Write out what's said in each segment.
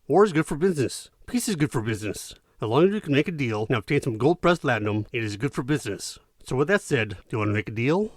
War is good for business. Peace is good for business. As long as you can make a deal and obtain some gold-pressed latinum, it is good for business. So with that said, do you want to make a deal?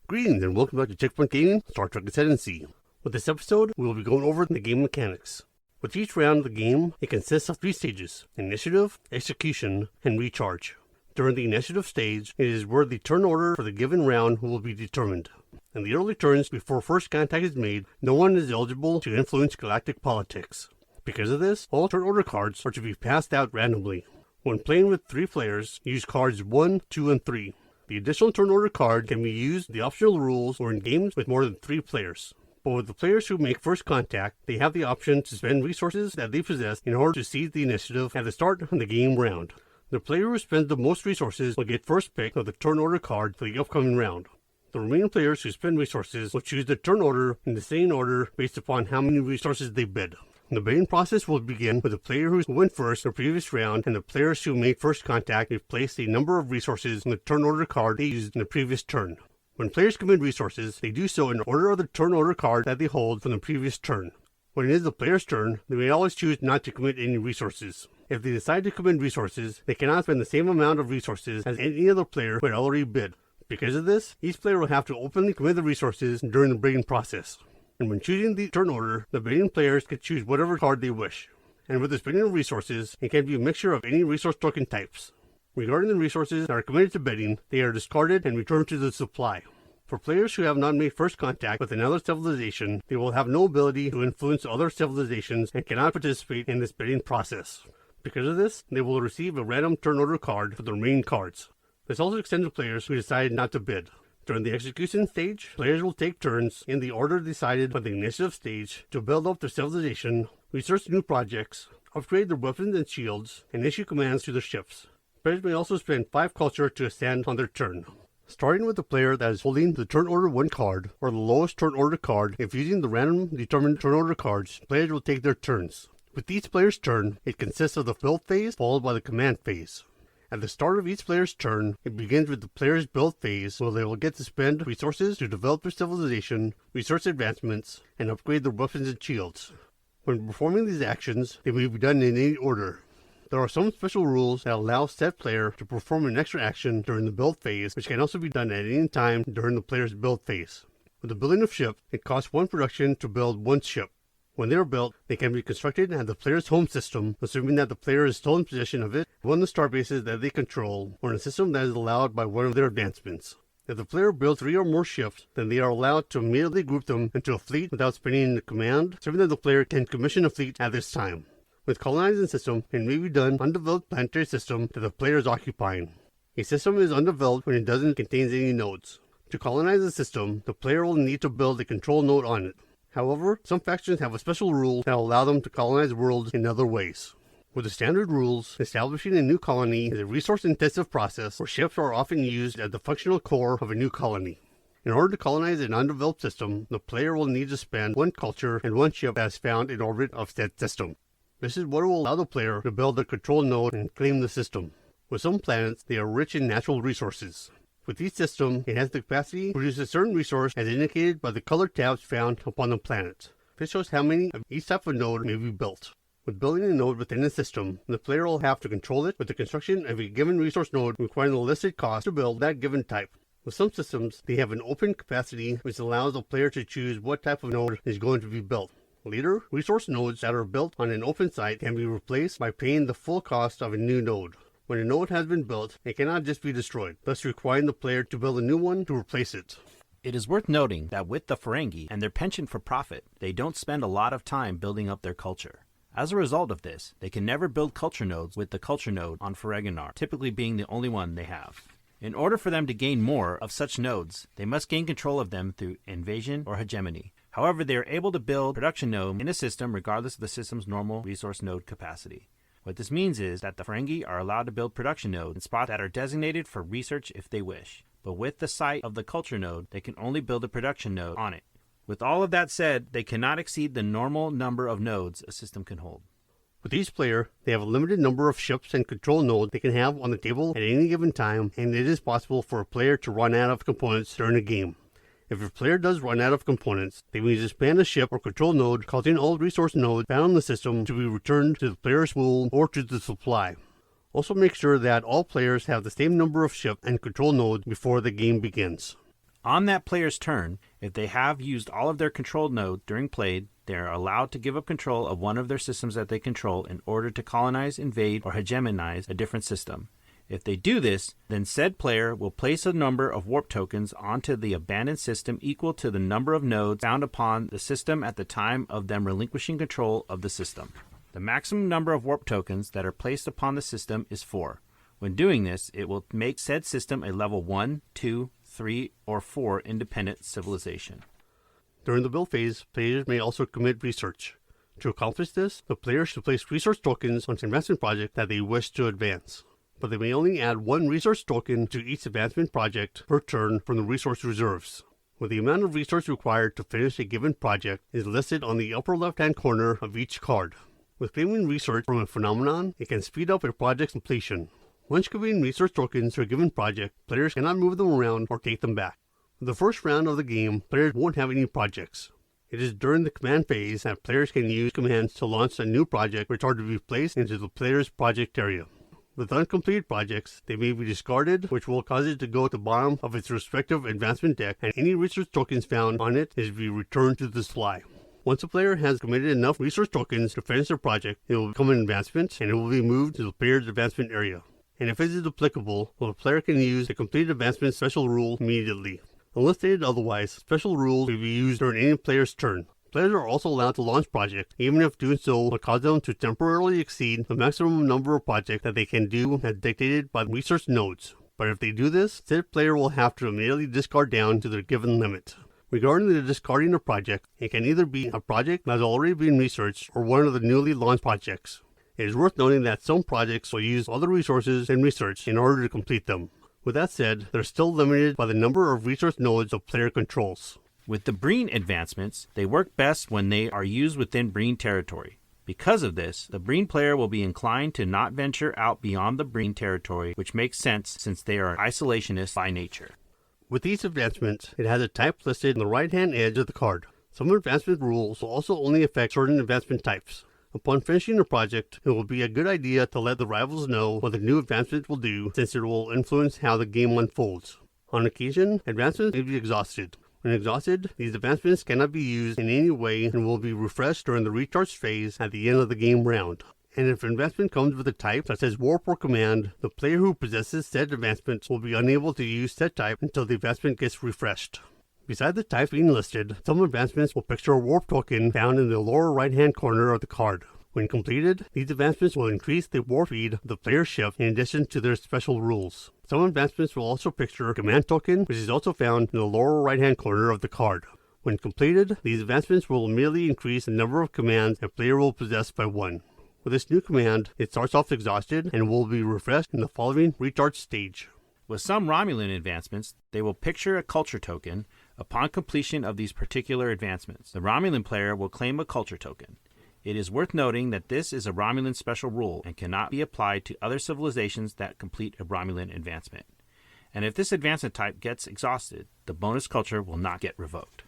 Greetings and welcome back to Checkpoint Gaming, Star Trek Ascendancy. With this episode, we will be going over the game mechanics. With each round of the game, it consists of 3 stages: initiative, execution, and recharge. During the initiative stage, it is where the turn order for the given round will be determined. In the early turns before first contact is made, no one is eligible to influence galactic politics. Because of this, all turn order cards are to be passed out randomly. When playing with 3 players, use cards 1, 2, and 3. The additional turn order card can be used the optional rules or in games with more than 3 players. But with the players who make first contact, they have the option to spend resources that they possess in order to seize the initiative at the start of the game round. The player who spends the most resources will get first pick of the turn order card for the upcoming round. The remaining players who spend resources will choose the turn order in the same order based upon how many resources they bid. The bidding process will begin with the player who went first in the previous round, and the players who made first contact replace the number of resources on the turn order card they used in the previous turn. When players commit resources, they do so in order of the turn order card that they hold from the previous turn. When it is the player's turn, they may always choose not to commit any resources. If they decide to commit resources, they cannot spend the same amount of resources as any other player who had already bid. Because of this, each player will have to openly commit the resources during the bidding process. And when choosing the turn order, the bidding players can choose whatever card they wish. And with the spending of resources, it can be a mixture of any resource token types. Regarding the resources that are committed to bidding, they are discarded and returned to the supply. For players who have not made first contact with another civilization, they will have no ability to influence other civilizations and cannot participate in this bidding process. Because of this, they will receive a random turn order card for the remaining cards. This also extends to players who decide not to bid. During the execution stage, players will take turns in the order decided by the initiative stage to build up their civilization, research new projects, upgrade their weapons and shields, and issue commands to their ships. Players may also spend 5 culture to ascend on their turn. Starting with the player that is holding the turn order 1 card, or the lowest turn order card, if using the random determined turn order cards, players will take their turns. With each player's turn, it consists of the build phase followed by the command phase. At the start of each player's turn, it begins with the player's build phase, where they will get to spend resources to develop their civilization, research advancements, and upgrade their weapons and shields. When performing these actions, they may be done in any order. There are some special rules that allow said player to perform an extra action during the build phase, which can also be done at any time during the player's build phase. With the building of ship, it costs 1 production to build 1 ship. When they are built, they can be constructed at the player's home system, assuming that the player is still in possession of it, one of the star bases that they control, or in a system that is allowed by one of their advancements. If the player builds 3 or more ships, then they are allowed to immediately group them into a fleet without spending the command, assuming that the player can commission a fleet at this time. With colonizing system, it may be done undeveloped planetary system that the player is occupying. A system is undeveloped when it doesn't contain any nodes. To colonize a system, the player will need to build a control node on it. However, some factions have a special rule that allow them to colonize worlds in other ways. With the standard rules, establishing a new colony is a resource-intensive process where ships are often used as the functional core of a new colony. In order to colonize an undeveloped system, the player will need to spend 1 culture and 1 ship that is found in orbit of said system. This is what will allow the player to build a control node and claim the system. With some planets, they are rich in natural resources. With each system, it has the capacity to produce a certain resource as indicated by the colored tabs found upon the planet. This shows how many of each type of node may be built. With building a node within a system, the player will have to control it with the construction of a given resource node requiring the listed cost to build that given type. With some systems, they have an open capacity which allows the player to choose what type of node is going to be built. Later, resource nodes that are built on an open site can be replaced by paying the full cost of a new node. When a node has been built, it cannot just be destroyed, thus requiring the player to build a new one to replace it. It is worth noting that with the Ferengi and their penchant for profit, they don't spend a lot of time building up their culture. As a result of this, they can never build culture nodes with the culture node on Ferenginar, typically being the only one they have. In order for them to gain more of such nodes, they must gain control of them through invasion or hegemony. However, they are able to build production nodes in a system regardless of the system's normal resource node capacity. What this means is that the Ferengi are allowed to build production nodes in spots that are designated for research if they wish. But with the site of the culture node, they can only build a production node on it. With all of that said, they cannot exceed the normal number of nodes a system can hold. With each player, they have a limited number of ships and control nodes they can have on the table at any given time, and it is possible for a player to run out of components during a game. If your player does run out of components, they may disband a ship or control node, causing all resource nodes found in the system to be returned to the player's pool or to the supply. Also make sure that all players have the same number of ship and control nodes before the game begins. On that player's turn, if they have used all of their control nodes during play, they are allowed to give up control of one of their systems that they control in order to colonize, invade, or hegemonize a different system. If they do this, then said player will place a number of warp tokens onto the abandoned system equal to the number of nodes found upon the system at the time of them relinquishing control of the system. The maximum number of warp tokens that are placed upon the system is 4. When doing this, it will make said system a level 1, 2, 3, or 4 independent civilization. During the build phase, players may also commit research. To accomplish this, the player should place resource tokens on an advancement project that they wish to advance. But they may only add 1 resource token to each advancement project per turn from the resource reserves, where the amount of resource required to finish a given project is listed on the upper left-hand corner of each card. With claiming research from a phenomenon, it can speed up a project's completion. Once giving resource tokens to a given project, players cannot move them around or take them back. For the first round of the game, players won't have any projects. It is during the command phase that players can use commands to launch a new project which are to be placed into the player's project area. With uncompleted projects, they may be discarded, which will cause it to go at the bottom of its respective advancement deck, and any resource tokens found on it is to be returned to the supply. Once a player has committed enough resource tokens to finish their project, it will become an advancement, and it will be moved to the player's advancement area. And if it is applicable, the player can use the completed advancement special rule immediately. Unless stated otherwise, special rules will be used during any player's turn. Players are also allowed to launch projects, even if doing so will cause them to temporarily exceed the maximum number of projects that they can do as dictated by resource nodes. But if they do this, said player will have to immediately discard down to their given limit. Regarding the discarding of project, it can either be a project that has already been researched or one of the newly launched projects. It is worth noting that some projects will use other resources and research in order to complete them. With that said, they're still limited by the number of resource nodes a player controls. With the Breen advancements, they work best when they are used within Breen territory. Because of this, the Breen player will be inclined to not venture out beyond the Breen territory, which makes sense since they are isolationists by nature. With each advancement, it has a type listed on the right-hand edge of the card. Some advancement rules will also only affect certain advancement types. Upon finishing a project, it will be a good idea to let the rivals know what the new advancement will do, since it will influence how the game unfolds. On occasion, advancements may be exhausted. When exhausted, these advancements cannot be used in any way and will be refreshed during the recharge phase at the end of the game round. And if an advancement comes with a type such as warp or command, the player who possesses said advancement will be unable to use said type until the advancement gets refreshed. Beside the type being listed, some advancements will picture a warp token found in the lower right-hand corner of the card. When completed, these advancements will increase the warp speed of the player's ship in addition to their special rules. Some advancements will also picture a command token, which is also found in the lower right-hand corner of the card. When completed, these advancements will immediately increase the number of commands a player will possess by 1. With this new command, it starts off exhausted and will be refreshed in the following recharge stage. With some Romulan advancements, they will picture a culture token. Upon completion of these particular advancements, the Romulan player will claim a culture token. It is worth noting that this is a Romulan special rule and cannot be applied to other civilizations that complete a Romulan advancement. And if this advancement type gets exhausted, the bonus culture will not get revoked.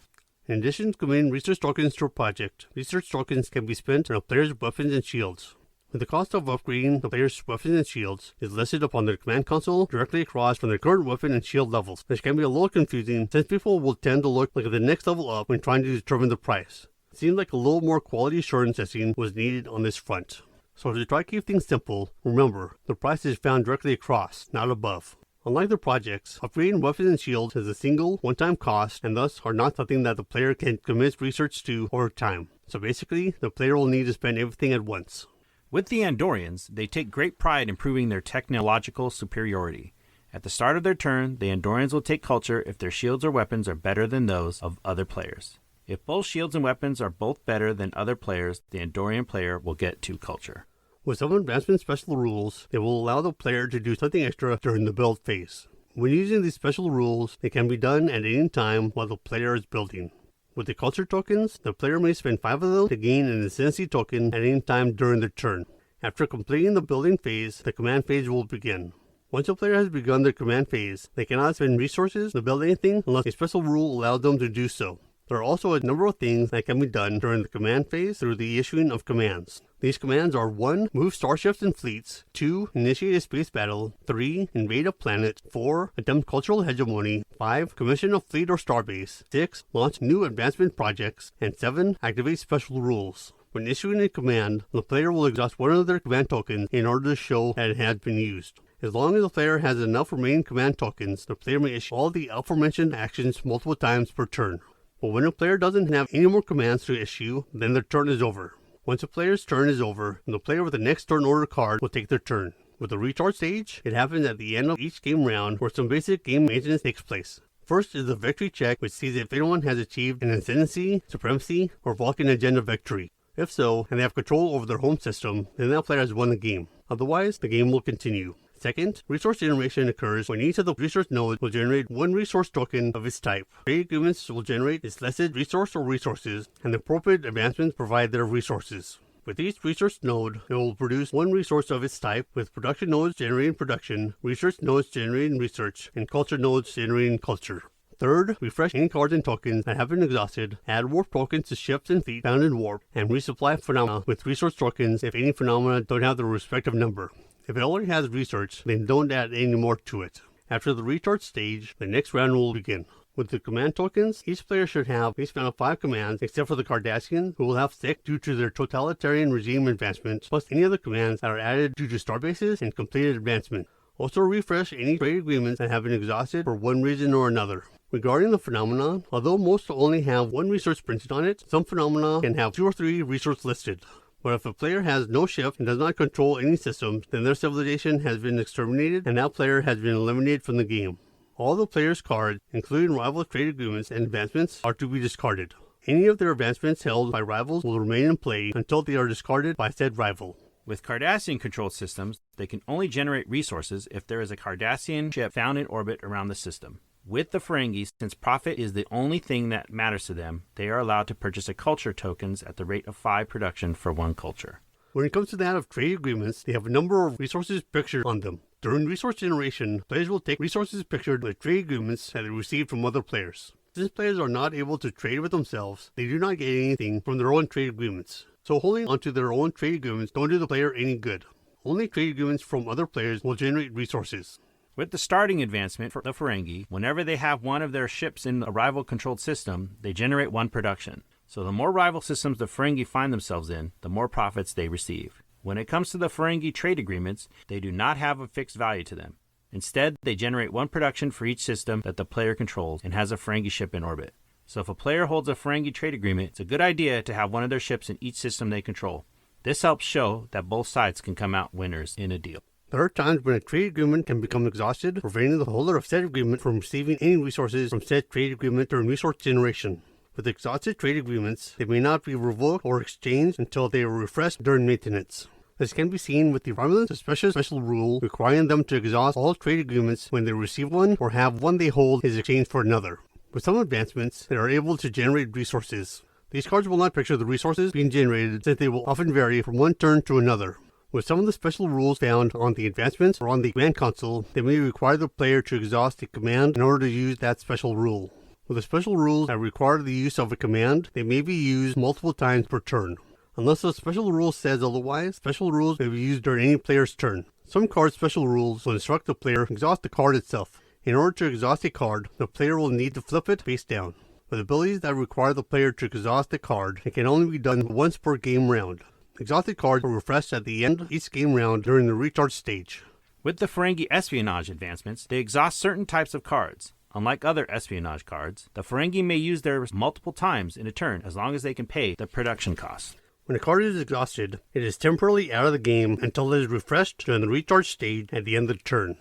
In addition to committing research tokens to a project, research tokens can be spent on a player's weapons and shields. The cost of upgrading the player's weapons and shields is listed upon their command console directly across from their current weapon and shield levels, which can be a little confusing since people will tend to look like the next level up when trying to determine the price. It seemed like a little more quality assurance testing was needed on this front. So to try to keep things simple, remember, the price is found directly across, not above. Unlike the projects, upgrading weapons and shields is a single, one-time cost and thus are not something that the player can commit research to over time. So basically, the player will need to spend everything at once. With the Andorians, they take great pride in proving their technological superiority. At the start of their turn, the Andorians will take culture if their shields or weapons are better than those of other players. If both shields and weapons are both better than other players, the Andorian player will get 2 culture. With some advancement special rules, they will allow the player to do something extra during the build phase. When using these special rules, they can be done at any time while the player is building. With the culture tokens, the player may spend 5 of them to gain an Ascendancy token at any time during their turn. After completing the building phase, the command phase will begin. Once a player has begun their command phase, they cannot spend resources to build anything unless a special rule allows them to do so. There are also a number of things that can be done during the command phase through the issuing of commands. These commands are 1. Move starships and fleets, 2. Initiate a space battle, 3. Invade a planet, 4. Attempt cultural hegemony, 5. Commission a fleet or starbase, 6. Launch new advancement projects, and 7. Activate special rules. When issuing a command, the player will exhaust one of their command tokens in order to show that it has been used. As long as the player has enough remaining command tokens, the player may issue all the aforementioned actions multiple times per turn. But when a player doesn't have any more commands to issue, then their turn is over. Once a player's turn is over, the player with the next turn order card will take their turn. With the recharge stage, it happens at the end of each game round where some basic game maintenance takes place. First is the victory check, which sees if anyone has achieved an Ascendancy, Supremacy, or Vulcan Agenda victory. If so, and they have control over their home system, then that player has won the game. Otherwise, the game will continue. Second, resource generation occurs when each of the resource nodes will generate one resource token of its type. Trade agreements will generate its listed resource or resources, and the appropriate advancements provide their resources. With each resource node, it will produce one resource of its type, with production nodes generating production, research nodes generating research, and culture nodes generating culture. Third, refresh any cards and tokens that have been exhausted, add warp tokens to ships and fleet found in warp, and resupply phenomena with resource tokens if any phenomena don't have their respective number. If it already has research, then don't add any more to it. After the recharge stage, the next round will begin. With the command tokens, each player should have a span of 5 commands, except for the Cardassians, who will have 6 due to their totalitarian regime advancement, plus any other commands that are added due to starbases and completed advancement. Also refresh any trade agreements that have been exhausted for one reason or another. Regarding the phenomenon, although most only have one resource printed on it, some phenomena can have 2 or 3 resources listed. But if a player has no ship and does not control any systems, then their civilization has been exterminated and that player has been eliminated from the game. All the player's cards, including rival trade agreements and advancements, are to be discarded. Any of their advancements held by rivals will remain in play until they are discarded by said rival. With Cardassian-controlled systems, they can only generate resources if there is a Cardassian ship found in orbit around the system. With the Ferengi, since profit is the only thing that matters to them, they are allowed to purchase a culture tokens at the rate of 5 production for 1 culture. When it comes to that of trade agreements, they have a number of resources pictured on them. During resource generation, players will take resources pictured with trade agreements that they received from other players. Since players are not able to trade with themselves, they do not get anything from their own trade agreements. So holding onto their own trade agreements don't do the player any good. Only trade agreements from other players will generate resources. With the starting advancement for the Ferengi, whenever they have one of their ships in a rival-controlled system, they generate 1 production. So the more rival systems the Ferengi find themselves in, the more profits they receive. When it comes to the Ferengi trade agreements, they do not have a fixed value to them. Instead, they generate 1 production for each system that the player controls and has a Ferengi ship in orbit. So if a player holds a Ferengi trade agreement, it's a good idea to have one of their ships in each system they control. This helps show that both sides can come out winners in a deal. There are times when a trade agreement can become exhausted, preventing the holder of said agreement from receiving any resources from said trade agreement during resource generation. With exhausted trade agreements, they may not be revoked or exchanged until they are refreshed during maintenance. This can be seen with the Romulans' special rule requiring them to exhaust all trade agreements when they receive one or have one they hold is exchanged for another. With some advancements, they are able to generate resources. These cards will not picture the resources being generated since they will often vary from one turn to another. With some of the special rules found on the advancements or on the command console, they may require the player to exhaust a command in order to use that special rule. With the special rules that require the use of a command, they may be used multiple times per turn. Unless a special rule says otherwise, special rules may be used during any player's turn. Some card special rules will instruct the player to exhaust the card itself. In order to exhaust a card, the player will need to flip it face down. With abilities that require the player to exhaust a card, it can only be done once per game round. Exhausted cards are refreshed at the end of each game round during the recharge stage. With the Ferengi espionage advancements, they exhaust certain types of cards. Unlike other espionage cards, the Ferengi may use theirs multiple times in a turn as long as they can pay the production costs. When a card is exhausted, it is temporarily out of the game until it is refreshed during the recharge stage at the end of the turn.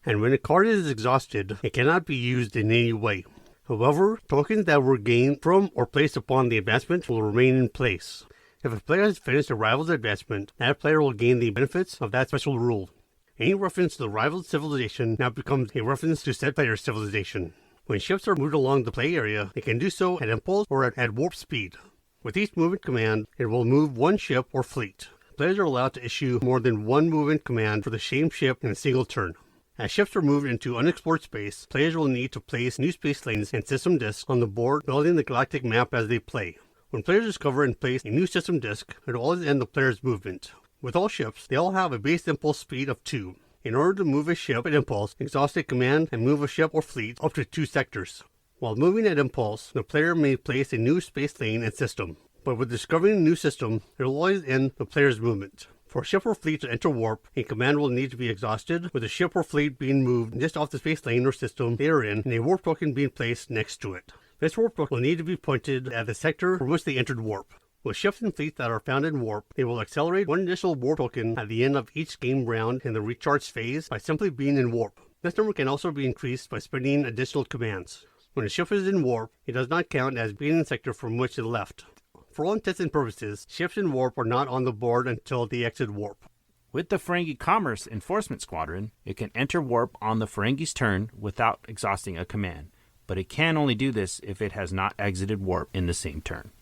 And when a card is exhausted, it cannot be used in any way. However, tokens that were gained from or placed upon the advancement will remain in place. If a player has finished a rival's advancement, that player will gain the benefits of that special rule. Any reference to the rival's civilization now becomes a reference to said player's civilization. When ships are moved along the play area, they can do so at impulse or at warp speed. With each movement command, it will move 1 ship or fleet. Players are allowed to issue more than 1 movement command for the same ship in a single turn. As ships are moved into unexplored space, players will need to place new space lanes and system disks on the board, building the galactic map as they play. When players discover and place a new system disk, it will always end the player's movement. With all ships, they all have a base impulse speed of 2. In order to move a ship at impulse, exhaust a command and move a ship or fleet up to 2 sectors. While moving at impulse, the player may place a new space lane and system. But with discovering a new system, it will always end the player's movement. For a ship or fleet to enter warp, a command will need to be exhausted, with the ship or fleet being moved just off the space lane or system they are in, and a warp token being placed next to it. This warp token will need to be pointed at the sector for which they entered warp. With ships and fleets that are found in warp, they will accelerate one additional warp token at the end of each game round in the recharge phase by simply being in warp. This number can also be increased by spending additional commands. When a ship is in warp, it does not count as being in the sector from which it left. For all intents and purposes, ships in warp are not on the board until they exit warp. With the Ferengi Commerce Enforcement Squadron, it can enter warp on the Ferengi's turn without exhausting a command, but it can only do this if it has not exited warp in the same turn.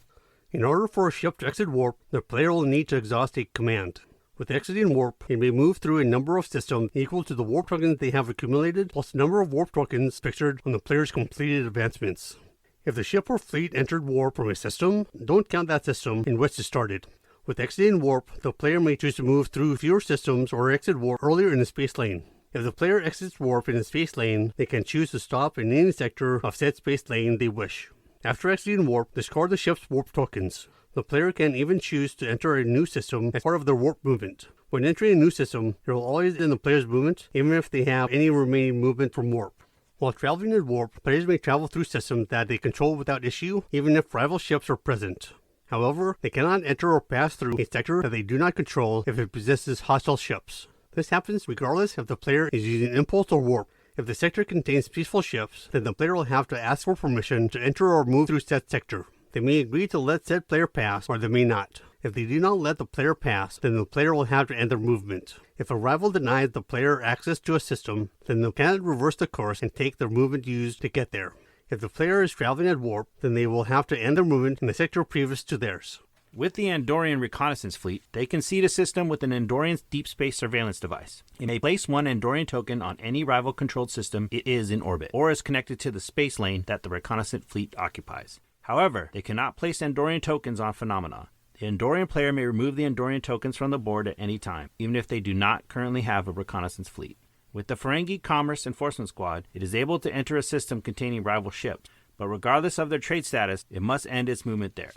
In order for a ship to exit warp, the player will need to exhaust a command. With exiting warp, it may move through a number of systems equal to the warp tokens they have accumulated, plus the number of warp tokens pictured on the player's completed advancements. If the ship or fleet entered warp from a system, don't count that system in which it started. With exiting warp, the player may choose to move through fewer systems or exit warp earlier in the space lane. If the player exits warp in the space lane, they can choose to stop in any sector of said space lane they wish. After exiting warp, discard the ship's warp tokens. The player can even choose to enter a new system as part of their warp movement. When entering a new system, it will always end the player's movement, even if they have any remaining movement from warp. While traveling in warp, players may travel through systems that they control without issue, even if rival ships are present. However, they cannot enter or pass through a sector that they do not control if it possesses hostile ships. This happens regardless if the player is using impulse or warp. If the sector contains peaceful ships, then the player will have to ask for permission to enter or move through said sector. They may agree to let said player pass, or they may not. If they do not let the player pass, then the player will have to end their movement. If a rival denies the player access to a system, then they cannot reverse the course and take the movement used to get there. If the player is traveling at warp, then they will have to end their movement in the sector previous to theirs. With the Andorian Reconnaissance Fleet, they can seed a system with an Andorian deep space surveillance device. It may place one Andorian token on any rival-controlled system it is in orbit, or is connected to the space lane that the reconnaissance fleet occupies. However, they cannot place Andorian tokens on phenomena. The Andorian player may remove the Andorian tokens from the board at any time, even if they do not currently have a reconnaissance fleet. With the Ferengi Commerce Enforcement Squad, it is able to enter a system containing rival ships, but regardless of their trade status, it must end its movement there.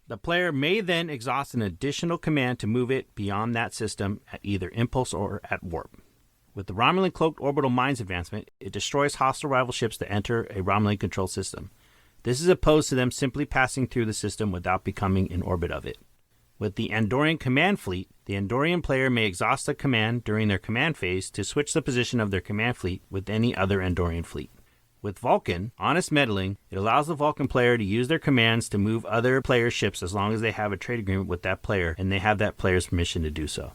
The player may then exhaust an additional command to move it beyond that system at either impulse or at warp. With the Romulan Cloaked Orbital Mines advancement, it destroys hostile rival ships that enter a Romulan-controlled system. This is opposed to them simply passing through the system without becoming in orbit of it. With the Andorian Command Fleet, the Andorian player may exhaust a command during their command phase to switch the position of their command fleet with any other Andorian fleet. With Vulcan, Honest Meddling, it allows the Vulcan player to use their commands to move other players' ships as long as they have a trade agreement with that player and they have that player's permission to do so.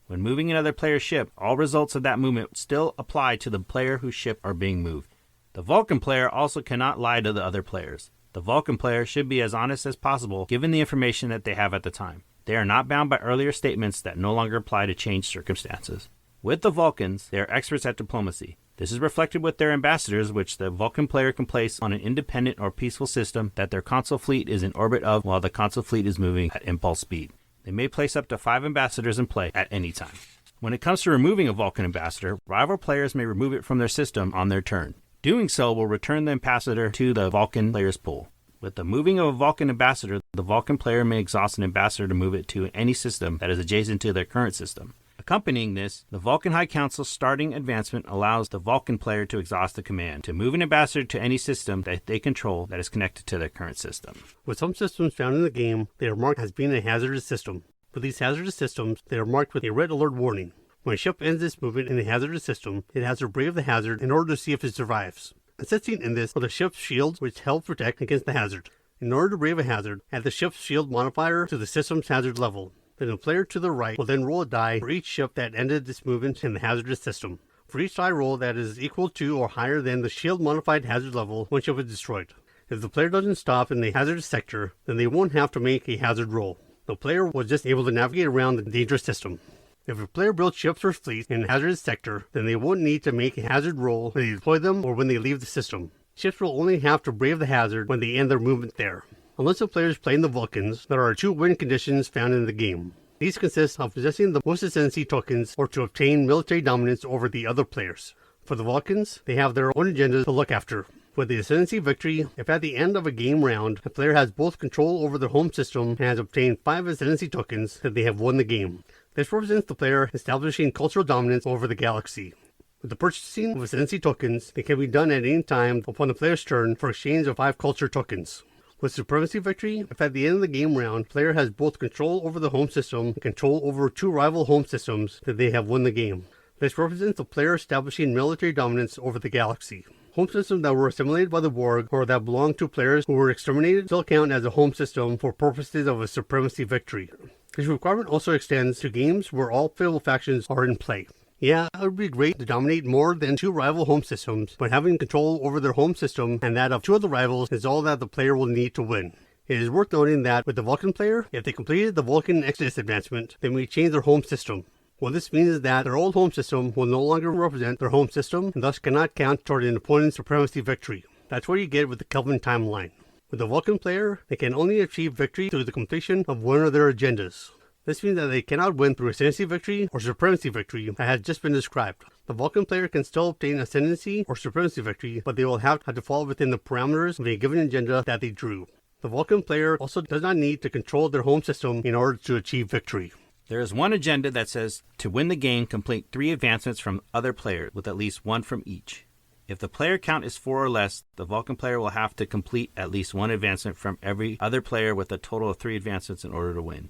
When moving another player's ship, all results of that movement still apply to the player whose ship are being moved. The Vulcan player also cannot lie to the other players. The Vulcan player should be as honest as possible given the information that they have at the time. They are not bound by earlier statements that no longer apply to changed circumstances. With the Vulcans, they are experts at diplomacy. This is reflected with their ambassadors, which the Vulcan player can place on an independent or peaceful system that their console fleet is in orbit of while the console fleet is moving at impulse speed. They may place up to 5 ambassadors in play at any time. When it comes to removing a Vulcan ambassador, rival players may remove it from their system on their turn. Doing so will return the ambassador to the Vulcan player's pool. With the moving of a Vulcan ambassador, the Vulcan player may exhaust an ambassador to move it to any system that is adjacent to their current system. Accompanying this, the Vulcan High Council's starting advancement allows the Vulcan player to exhaust the command to move an ambassador to any system that they control that is connected to their current system. With some systems found in the game, they are marked as being a hazardous system. For these hazardous systems, they are marked with a red alert warning. When a ship ends its movement in a hazardous system, it has to brave the hazard in order to see if it survives. Assisting in this are the ship's shields, which help protect against the hazard. In order to brave a hazard, add the ship's shield modifier to the system's hazard level. Then the player to the right will then roll a die for each ship that ended its movement in the hazardous system. For each die roll that is equal to or higher than the shield modified hazard level, one ship is destroyed. If the player doesn't stop in the hazardous sector, then they won't have to make a hazard roll. The player was just able to navigate around the dangerous system. If a player builds ships or fleets in a hazardous sector, then they won't need to make a hazard roll when they deploy them or when they leave the system. Ships will only have to brave the hazard when they end their movement there. Unless the player is playing the Vulcans, there are 2 win conditions found in the game. These consist of possessing the most ascendancy tokens or to obtain military dominance over the other players. For the Vulcans, they have their own agenda to look after. With the ascendancy victory, if at the end of a game round, a player has both control over their home system and has obtained 5 ascendancy tokens, then they have won the game. This represents the player establishing cultural dominance over the galaxy. With the purchasing of ascendancy tokens, they can be done at any time upon the player's turn for exchange of 5 culture tokens. With supremacy victory, if at the end of the game round, the player has both control over the home system and control over 2 rival home systems, then they have won the game. This represents the player establishing military dominance over the galaxy. Home systems that were assimilated by the Borg or that belong to players who were exterminated still count as a home system for purposes of a supremacy victory. This requirement also extends to games where all playable factions are in play. Yeah, it would be great to dominate more than 2 rival home systems, but having control over their home system and that of 2 of the rivals is all that the player will need to win. It is worth noting that with the Vulcan player, if they completed the Vulcan Exodus advancement, they may change their home system. What this means is that their old home system will no longer represent their home system and thus cannot count toward an opponent's supremacy victory. That's what you get with the Kelvin timeline. With the Vulcan player, they can only achieve victory through the completion of one of their agendas. This means that they cannot win through ascendancy victory or supremacy victory that has just been described. The Vulcan player can still obtain ascendancy or supremacy victory, but they will have to fall within the parameters of a given agenda that they drew. The Vulcan player also does not need to control their home system in order to achieve victory. There is one agenda that says to win the game, complete 3 advancements from other players with at least 1 from each. If the player count is 4 or less, the Vulcan player will have to complete at least 1 advancement from every other player with a total of 3 advancements in order to win.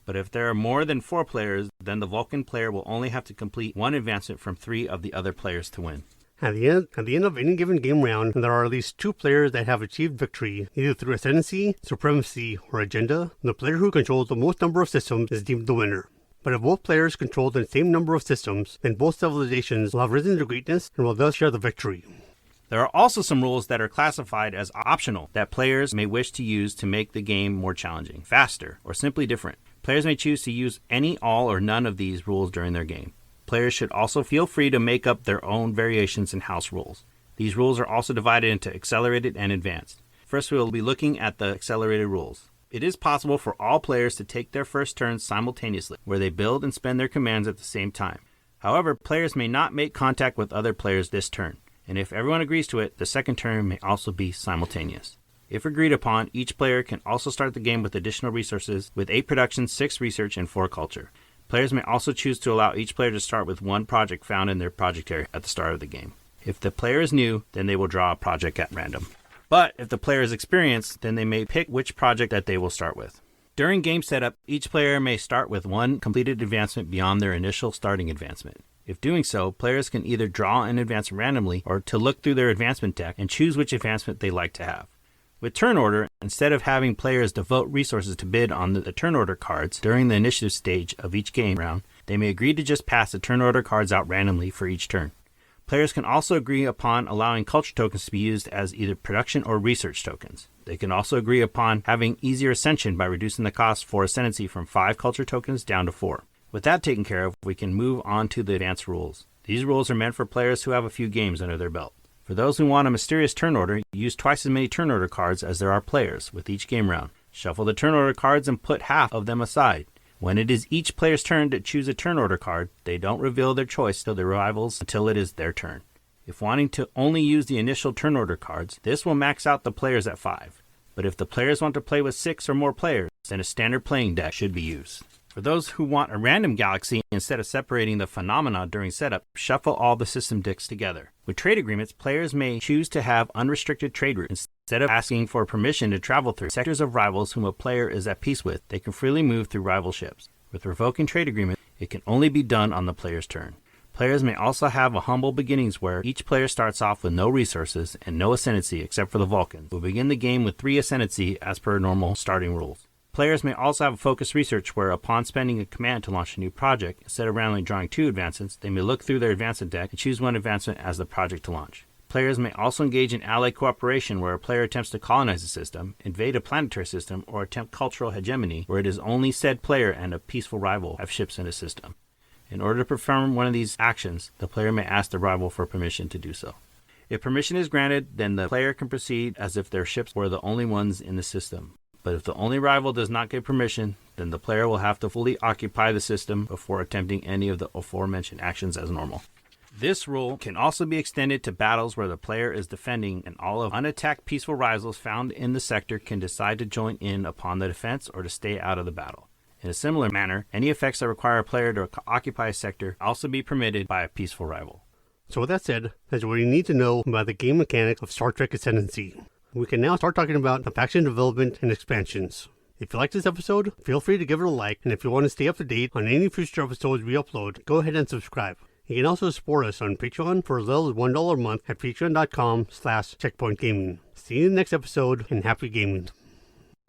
But if there are more than 4 players, then the Vulcan player will only have to complete 1 advancement from 3 of the other players to win. At the end of any given game round, there are at least 2 players that have achieved victory, either through ascendancy, supremacy, or agenda. The player who controls the most number of systems is deemed the winner. But if both players control the same number of systems, then both civilizations will have risen to greatness and will thus share the victory. There are also some rules that are classified as optional that players may wish to use to make the game more challenging, faster, or simply different. Players may choose to use any, all, or none of these rules during their game. Players should also feel free to make up their own variations in house rules. These rules are also divided into accelerated and advanced. First, we will be looking at the accelerated rules. It is possible for all players to take their first turns simultaneously, where they build and spend their commands at the same time. However, players may not make contact with other players this turn, and if everyone agrees to it, the second turn may also be simultaneous. If agreed upon, each player can also start the game with additional resources with 8 production, 6 research, and 4 culture. Players may also choose to allow each player to start with 1 project found in their project area at the start of the game. If the player is new, then they will draw a project at random. But if the player is experienced, then they may pick which project that they will start with. During game setup, each player may start with 1 completed advancement beyond their initial starting advancement. If doing so, players can either draw an advancement randomly or to look through their advancement deck and choose which advancement they like to have. With turn order, instead of having players devote resources to bid on the turn order cards during the initiative stage of each game round, they may agree to just pass the turn order cards out randomly for each turn. Players can also agree upon allowing culture tokens to be used as either production or research tokens. They can also agree upon having easier ascension by reducing the cost for ascendancy from 5 culture tokens down to 4. With that taken care of, we can move on to the advanced rules. These rules are meant for players who have a few games under their belt. For those who want a mysterious turn order, use twice as many turn order cards as there are players with each game round. Shuffle the turn order cards and put half of them aside. When it is each player's turn to choose a turn order card, they don't reveal their choice to their rivals until it is their turn. If wanting to only use the initial turn order cards, this will max out the players at 5. But if the players want to play with 6 or more players, then a standard playing deck should be used. For those who want a random galaxy, instead of separating the phenomena during setup, shuffle all the system decks together. With trade agreements, players may choose to have unrestricted trade routes. Instead of asking for permission to travel through sectors of rivals whom a player is at peace with, they can freely move through rival ships. With revoking trade agreements, it can only be done on the player's turn. Players may also have a humble beginnings where each player starts off with no resources and no ascendancy except for the Vulcans, who will begin the game with 3 ascendancy as per normal starting rules. Players may also have a focused research where, upon spending a command to launch a new project, instead of randomly drawing 2 advancements, they may look through their advancement deck and choose 1 advancement as the project to launch. Players may also engage in allied cooperation where a player attempts to colonize a system, invade a planetary system, or attempt cultural hegemony where it is only said player and a peaceful rival have ships in a system. In order to perform one of these actions, the player may ask the rival for permission to do so. If permission is granted, then the player can proceed as if their ships were the only ones in the system. But if the only rival does not give permission, then the player will have to fully occupy the system before attempting any of the aforementioned actions as normal. This rule can also be extended to battles where the player is defending and all of unattacked peaceful rivals found in the sector can decide to join in upon the defense or to stay out of the battle. In a similar manner, any effects that require a player to occupy a sector also be permitted by a peaceful rival. So with that said, that's what you need to know about the game mechanic of Star Trek Ascendancy. We can now start talking about the faction development and expansions. If you like this episode, feel free to give it a like, and if you want to stay up to date on any future episodes we upload, go ahead and subscribe. You can also support us on Patreon for as little as $1 a month at patreon.com/checkpointgaming. See you in the next episode, and happy gaming.